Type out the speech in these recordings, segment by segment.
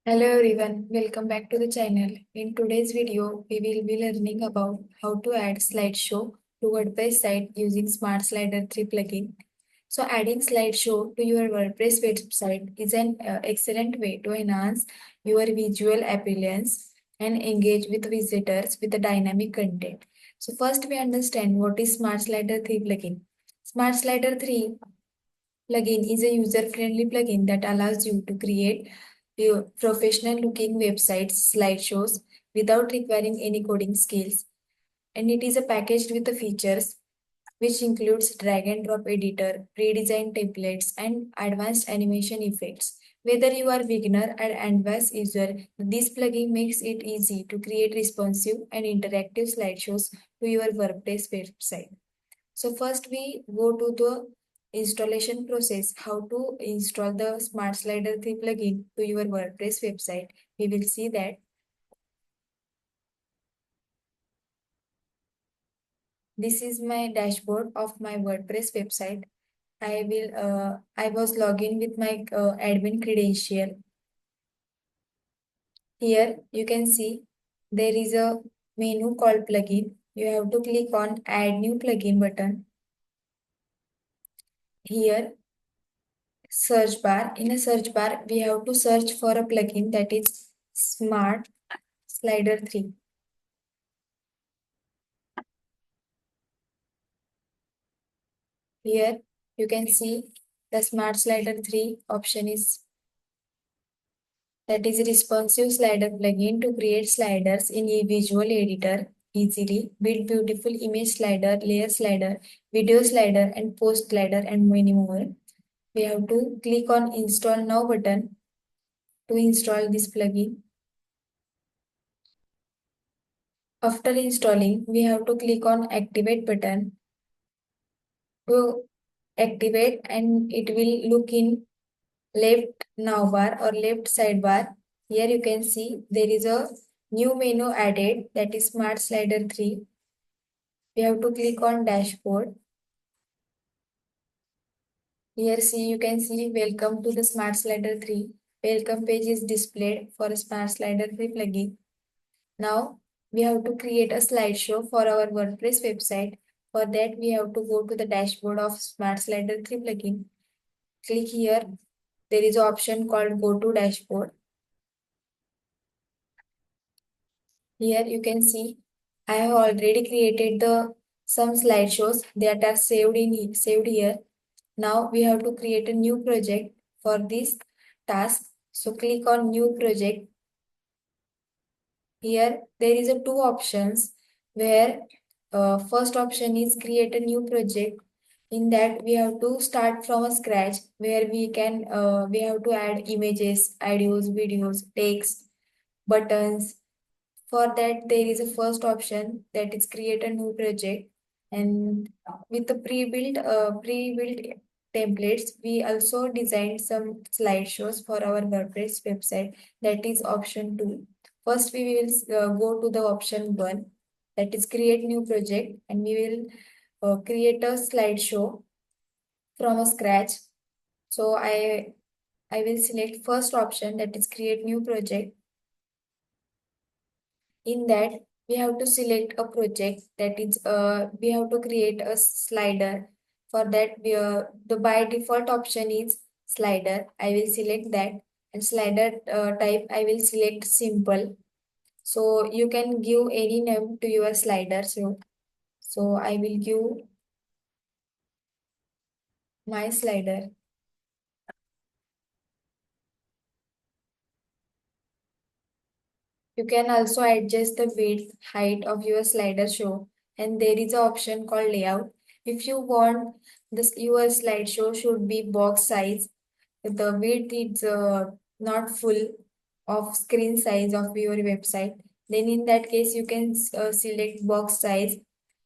Hello everyone, welcome back to the channel. In today's video, we will be learning about how to add slideshow to WordPress site using Smart Slider 3 plugin. So adding slideshow to your WordPress website is an excellent way to enhance your visual appearance and engage with visitors with the dynamic content. So first we understand what is Smart Slider 3 plugin. Smart Slider 3 plugin is a user-friendly plugin that allows you to create your professional-looking websites, slideshows without requiring any coding skills. And it is a packaged with the features which includes drag and drop editor, pre-designed templates, and advanced animation effects. Whether you are beginner or advanced user, this plugin makes it easy to create responsive and interactive slideshows to your WordPress website. So first we go to the installation process, how to install the Smart Slider 3 plugin to your WordPress website. We will see that. This is my dashboard of my WordPress website. I was logging with my admin credential. Here you can see there is a menu called plugin. You have to click on add new plugin button. Here search bar. In a search bar, we have to search for a plugin that is Smart Slider 3. Here you can see the Smart Slider 3 option is that is a responsive slider plugin to create sliders in a visual editor easily, build beautiful image slider, layer slider, video slider, and post slider, and many more. We have to click on install now button to install this plugin. After installing, we have to click on activate button to activate, and it will look in left navbar or left sidebar. Here you can see there is a new menu added, that is Smart Slider 3. We have to click on dashboard. Here see you can see welcome to the Smart Slider 3. Welcome page is displayed for Smart Slider 3 plugin. Now we have to create a slideshow for our WordPress website. For that we have to go to the dashboard of Smart Slider 3 plugin. Click here. There is an option called go to dashboard. Here you can see I have already created the some slideshows that are saved here. Now we have to create a new project for this task. So click on new project. Here there is a two options where first option is create a new project. In that we have to start from a scratch where we have to add images, audios, videos, text, buttons. For that, there is a first option that is create a new project, and with the pre-built templates, we also designed some slideshows for our WordPress website. That is option 2. First, we will go to the option 1, that is create new project, and we will create a slideshow from a scratch. So I will select first option, that is create new project. In that we have to select a project, that is we have to create a slider. For that the by default option is slider. I will select that, and slider type I will select simple. So you can give any name to your slider. So I will give my slider. You can also adjust the width, height of your slider show, and there is an option called layout. If you want your slideshow should be box size, the width is not full of screen size of your website, then in that case you can select box size,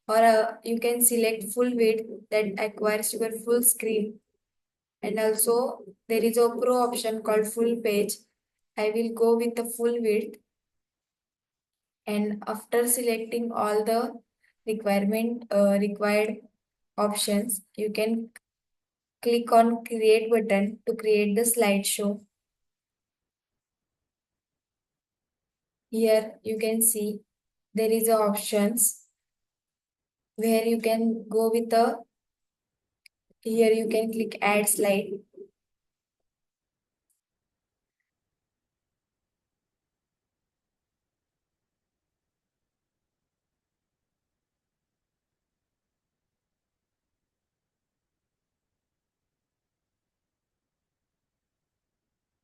or you can select full width that acquires your full screen. And also there is a pro option called full page. I will go with the full width, and after selecting all the required options, you can click on create button to create the slideshow. Here you can see there is a options where you can go with the, here you can click add slide.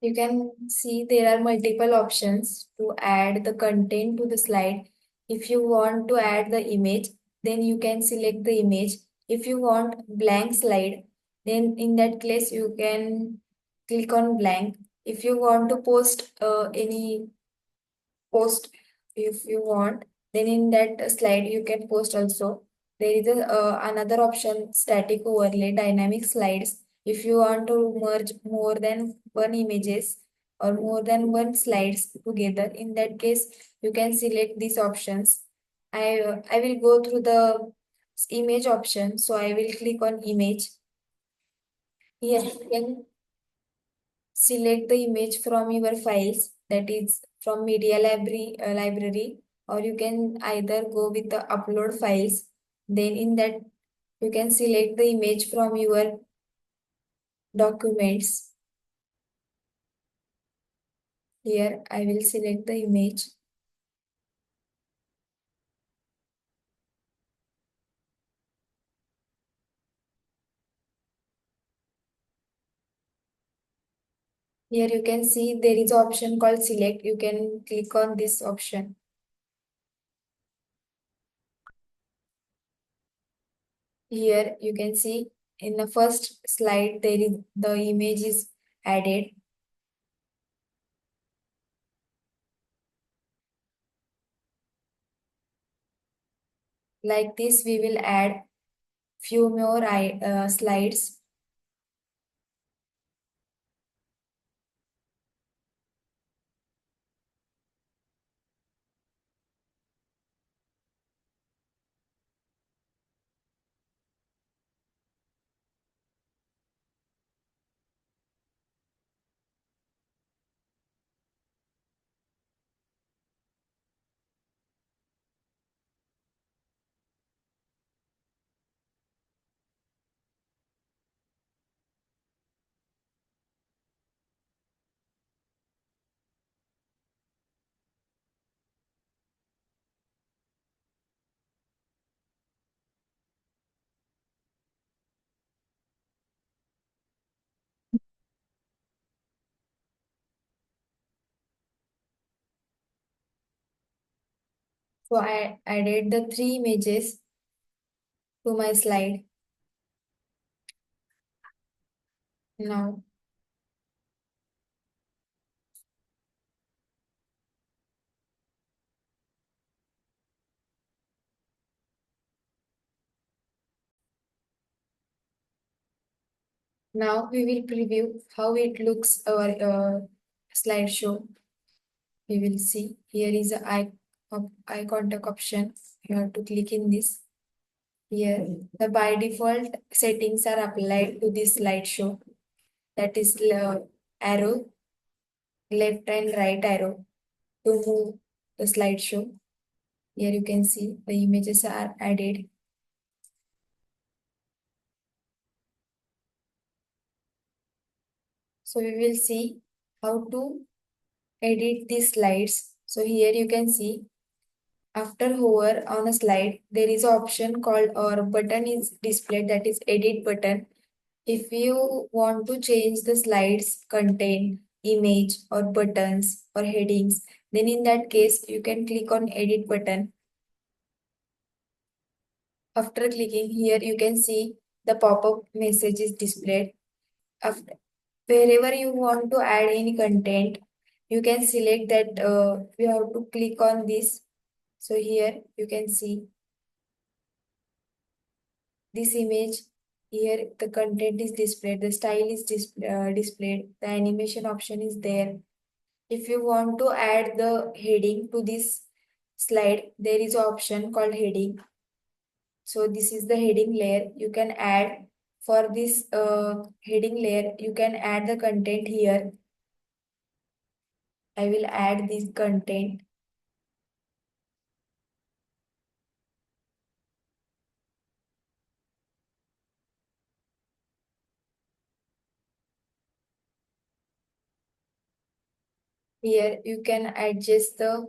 You can see there are multiple options to add the content to the slide. If you want to add the image, then you can select the image. If you want blank slide, then in that case you can click on blank. If you want to post any post, if you want, then in that slide you can post also. There is another option, static overlay dynamic slides. If you want to merge more than one images or more than one slides together, in that case you can select these options. I will go through the image option, so I will click on image. Here you can select the image from your files, that is from media library, or you can either go with the upload files. Then in that you can select the image from your documents. Here I will select the image. Here you can see there is option called select. You can click on this option. Here you can see in the first slide there is the image is added. Like this we will add few more slides. So I added the three images to my slide. Now, now we will preview how it looks our slideshow. We will see here is a eye contact option. You have to click in this. Here, the by default settings are applied to this slideshow. That is arrow, left and right arrow to move the slideshow. Here you can see the images are added. So we will see how to edit these slides. So here you can see after hover on a slide, there is an option called or button is displayed, that is edit button. If you want to change the slides content, image or buttons or headings, then in that case you can click on edit button. After clicking here, you can see the pop-up message is displayed. After, wherever you want to add any content, you can select that you have to click on this. So here you can see this image. Here the content is displayed, the style is displayed, the animation option is there. If you want to add the heading to this slide, there is an option called heading. So this is the heading layer. You can add for this heading layer, you can add the content here. I will add this content. Here you can adjust the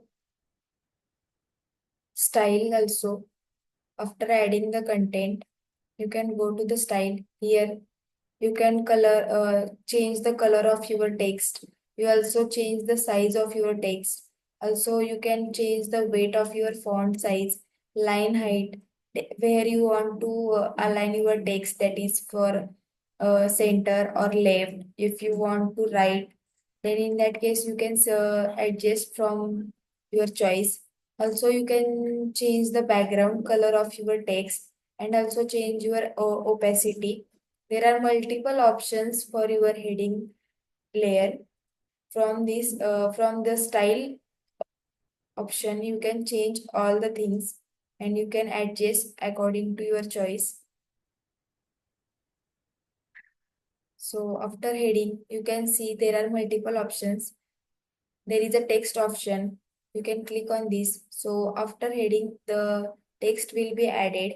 style also. After adding the content, you can go to the style. Here you can change the color of your text. You also change the size of your text. Also, you can change the weight of your font size, line height, where you want to align your text, that is for center or left. If you want to write, then in that case you can adjust from your choice. Also, you can change the background color of your text and also change your opacity. There are multiple options for your heading layer. From the style option, you can change all the things and you can adjust according to your choice. So after heading, you can see there are multiple options. There is a text option. You can click on this. So after heading, the text will be added.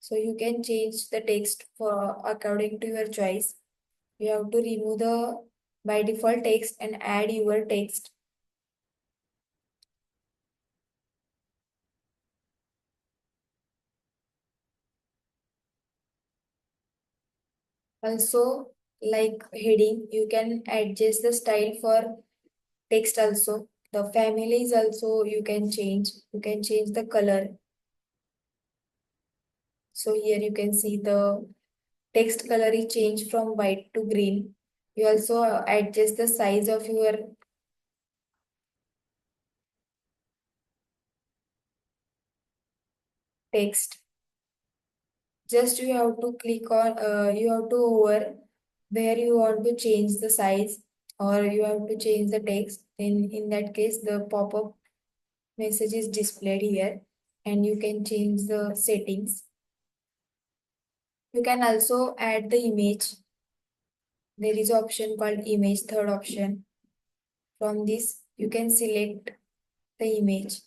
So you can change the text for according to your choice. You have to remove the by default text and add your text. Also, like heading, you can adjust the style for text also. The families also you can change. You can change the color. So here you can see the text color is changed from white to green. You also adjust the size of your text. Just you have to click on, you have to hover where you want to change the size or you have to change the text. In that case, the pop-up message is displayed here and you can change the settings. You can also add the image. There is an option called image, third option. From this, you can select the image.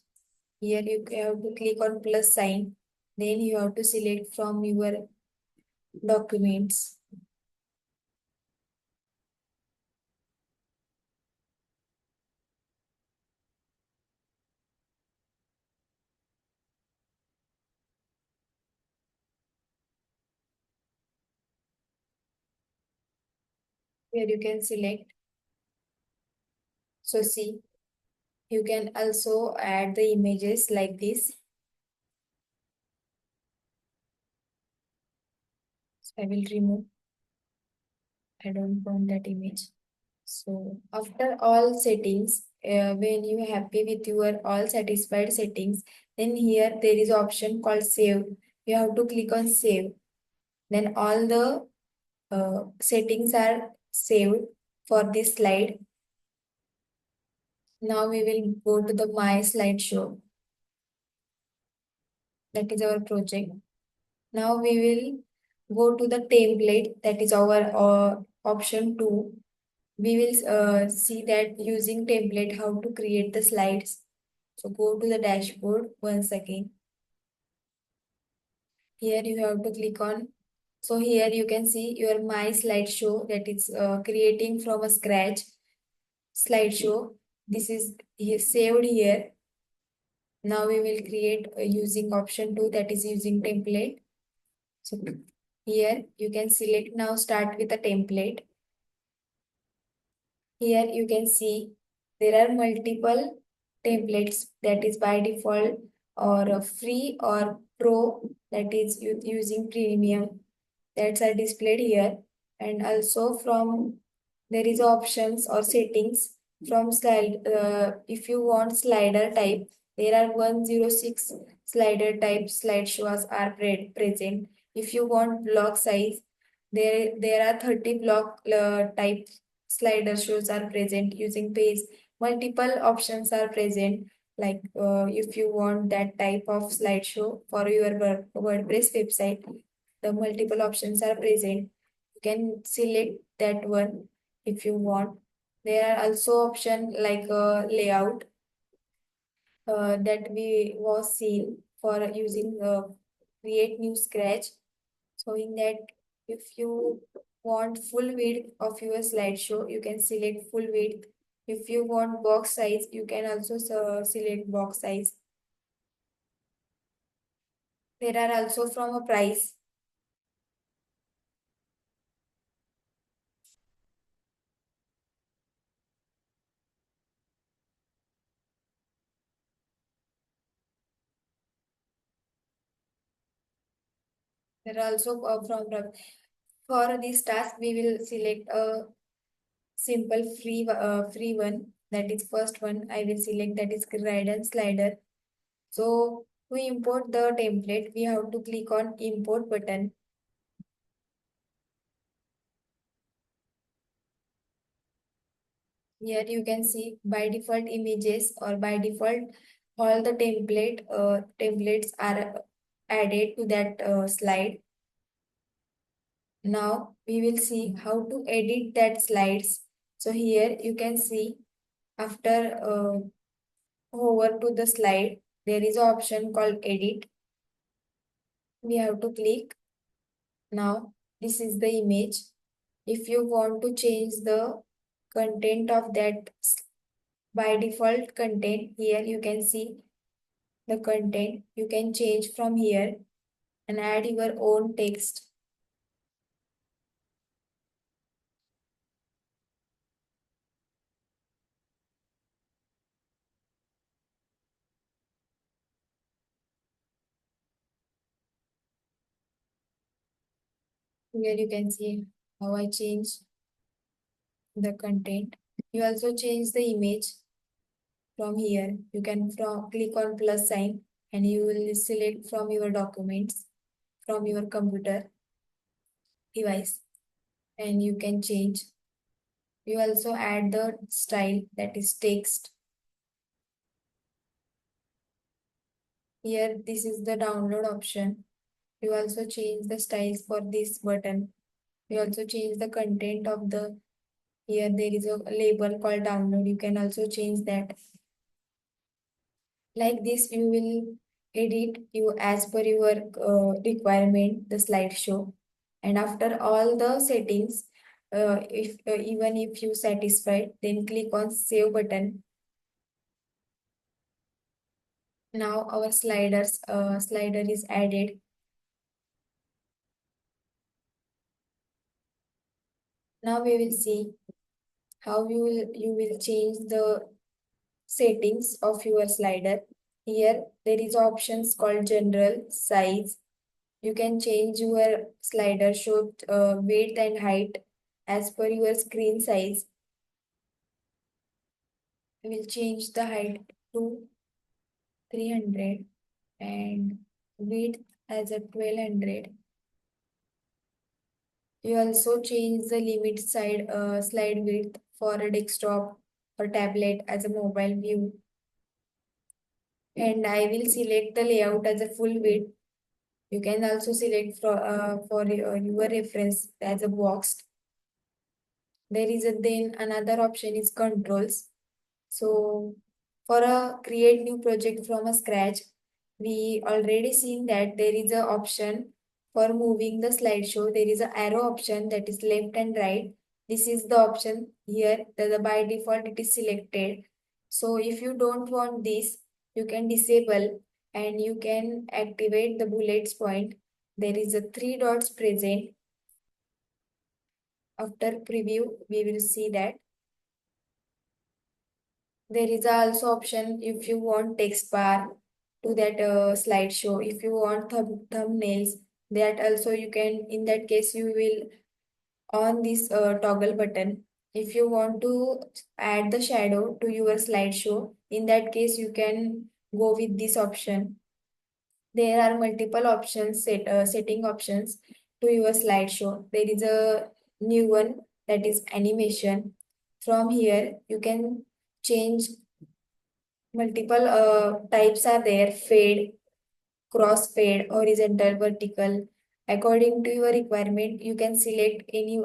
Here you have to click on plus sign. Then you have to select from your documents. Here you can select. So see, you can also add the images like this. So I will remove. I don't want that image. So after all settings, when you are happy with your all satisfied settings, then here there is option called save. You have to click on save. Then all the settings are saved for this slide. Now we will go to the My Slideshow. That is our project. Now we will go to the template. That is our option 2. We will see that using template how to create the slides. So go to the dashboard once again. Here you have to click on. So here you can see your My Slideshow, that is creating from a scratch slideshow. This is here, saved here. Now we will create using option 2, that is using template. So here you can select now start with a template. Here you can see there are multiple templates, that is by default or free or pro, that is using premium, that's are displayed here. And also from there is options or settings from slide. If you want slider type, there are 106 slider type slideshows are present. If you want block size, there are 30 block type slider shows are present using page. Multiple options are present, like if you want that type of slideshow for your WordPress website, the multiple options are present. You can select that one if you want. There are also option like layout that we was seen for using create new scratch. So in that, if you want full width of your slideshow, you can select full width. If you want box size, you can also select box size. There are also from a price. There are also for this task we will select a simple free one. That is first one I will select, that is guide and slider. So to import the template, we have to click on import button. Here you can see by default images or by default all the templates are added to that slide. Now we will see how to edit that slides. So here you can see after over to the slide, there is an option called edit. We have to click. Now this is the image. If you want to change the content of that by default content, here you can see the content. You can change from here and add your own text. Here you can see how I change the content. You also change the image from here. You can click on plus sign and you will select from your documents from your computer device and you can change. You also add the style, that is text. Here this is the download option. You also change the styles for this button. You also change the content of the, here there is a label called download. You can also change that. Like this, you will edit you as per your requirement, the slideshow. And after all the settings, if even if you satisfied, then click on save button. Now our slider is added. Now we will see how you will change the settings of your slider. Here there is options called general, size. You can change your slider show width and height as per your screen size. We will change the height to 300 and width as a 1200. You also change the limit slide width for a desktop or tablet as a mobile view. And I will select the layout as a full width. You can also select for your reference as a boxed. There is then another option is controls. So for a create new project from a scratch, we already seen that there is a option for moving the slideshow. There is an arrow option that is left and right. This is the option here. By default it is selected. So if you don't want this, you can disable and you can activate the bullets point. There is a three dots present. After preview, we will see that. There is also option if you want text bar to that slideshow. If you want thumbnails, that also you can. In that case, you will on this toggle button. If you want to add the shadow to your slideshow, in that case you can go with this option. There are multiple options setting options to your slideshow. There is a new one that is animation. From here, you can change multiple types are there: fade, cross fade, horizontal, vertical. According to your requirement, you can select any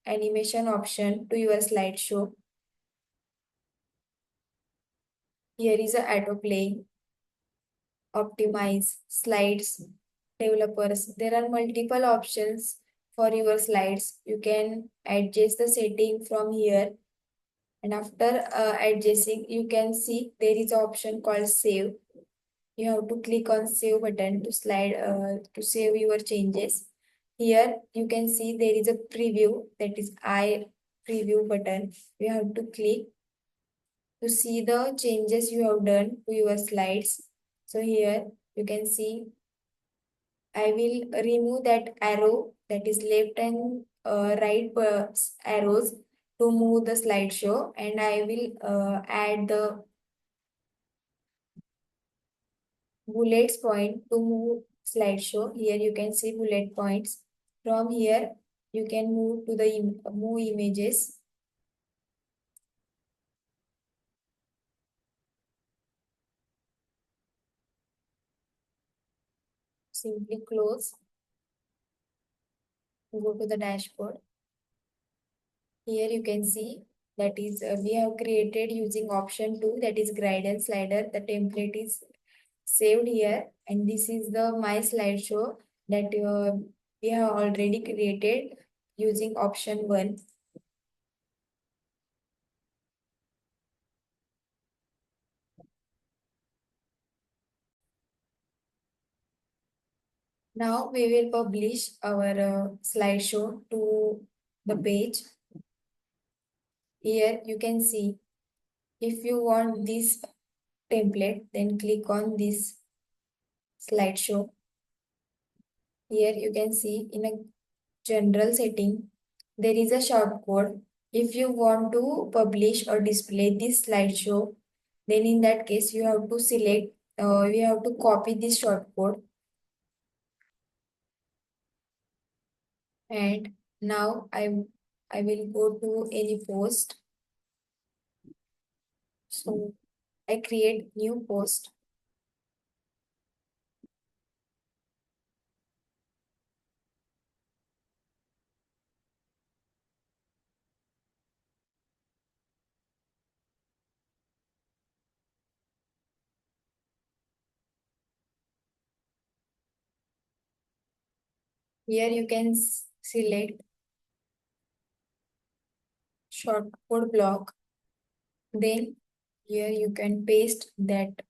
animation option to your slideshow. Here is a autoplay, optimize, slides, developers. There are multiple options for your slides. You can adjust the setting from here And after adjusting, you can see there is an option called save. You have to click on save button to to save your changes. Here you can see there is a preview, that is I preview button. You have to click to see the changes you have done to your slides. So here you can see I will remove that arrow, that is left and right arrows to move the slideshow, and I will add the bullets point to move slideshow. Here you can see bullet points. From here you can move to the move images. Simply close, go to the dashboard. Here you can see that is we have created using option 2, that is guidance slider. The template is saved here, and this is the my slideshow that we have already created using option 1. Now we will publish our slideshow to the page. Here you can see, if you want this template, then click on this slideshow. Here you can see in a general setting, there is a shortcode. If you want to publish or display this slideshow, then in that case you have to select, you have to copy this shortcode. And now I will go to any post. So I create new post. Here you can select shortcode block. Then here you can paste that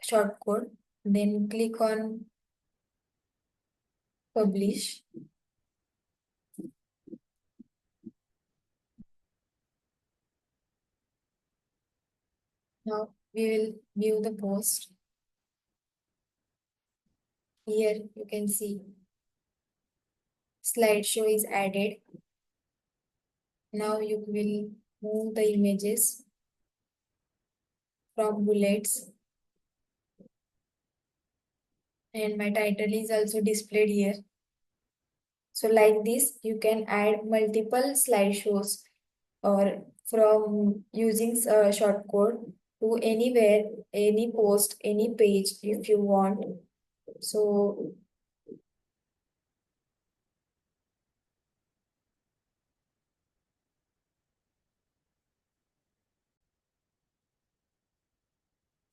shortcode. Then click on publish. Now we will view the post. Here you can see slideshow is added. Now you will move the images from bullets, and my title is also displayed here. So like this, you can add multiple slideshows or from using shortcode to anywhere, any post, any page if you want. So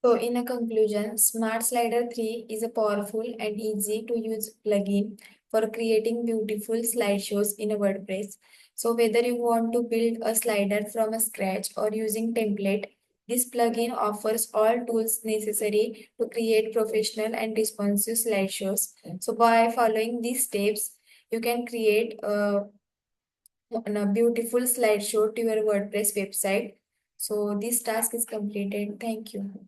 So in a conclusion, Smart Slider 3 is a powerful and easy to use plugin for creating beautiful slideshows in a WordPress. So whether you want to build a slider from a scratch or using template, this plugin offers all tools necessary to create professional and responsive slideshows. So by following these steps, you can create a beautiful slideshow to your WordPress website. So this task is completed. Thank you.